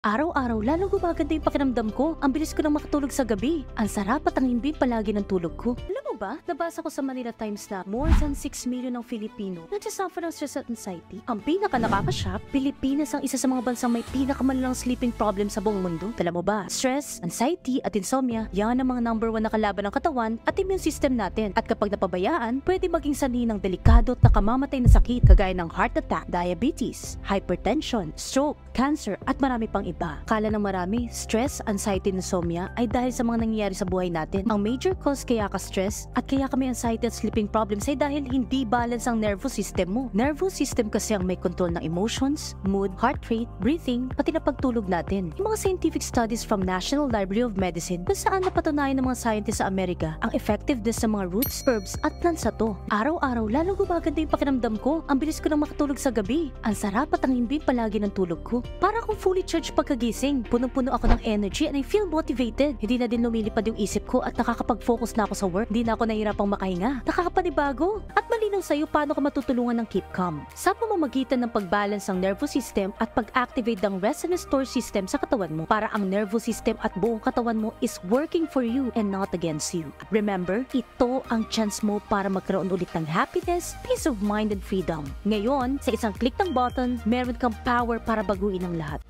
Araw-araw lalong gumaganda yung pakiramdam ko. Ang bilis ko nang makatulog sa gabi. Ang sarap at ang himbing palagi ng tulog ko. Alam mo ba, nabasa ko sa Manila Times na more than 6 million ng Filipino nagsasuffer ng stress at anxiety. Ang pinaka-nakaka-shock, Pilipinas ang isa sa mga bansang may pinakamalalang sleeping problem sa buong mundo. Alam mo ba, stress, anxiety at insomnia, yan ang mga number 1 na kalaban ng katawan at immune system natin. At kapag napabayaan, pwede maging sanhi ng delikado at nakamamatay na sakit kagaya ng heart attack, diabetes, hypertension, stroke, cancer at marami pang iba. Kala ng marami, stress, anxiety, insomnia ay dahil sa mga nangyayari sa buhay natin. Ang major cause kaya ka stress at kaya ka may anxiety at sleeping problems ay dahil hindi balance ang nervous system mo. Nervous system kasi ang may control ng emotions, mood, heart rate, breathing, pati na pagtulog natin. Yung mga scientific studies from National Library of Medicine kung saan napatunayan ng mga scientists sa Amerika ang effectiveness ng mga roots, herbs at plants na to. Araw-araw lalong gumaganda yung pakiramdam ko. Ang bilis ko nang makatulog sa gabi. Ang sarap at ang himbing palagi ng tulog ko. Para akong fully charged pagkagising. Punong-puno ako ng energy and I feel motivated. Hindi na din lumilipad yung isip ko at nakakapag-focus na ako sa work. Hindi na ako nahihirapang makahinga. Nakakapanibago. At malinaw sa'yo paano ka matutulungan ng keep calm. Sa pamamagitan ng pagbalance ng nervous system at pag-activate ng rest and restore system sa katawan mo para ang nervous system at buong katawan mo is working for you and not against you. Remember, ito ang chance mo para magkaroon ulit ng happiness, peace of mind and freedom. Ngayon, sa isang click ng button, meron kang power para baguhin ang lahat.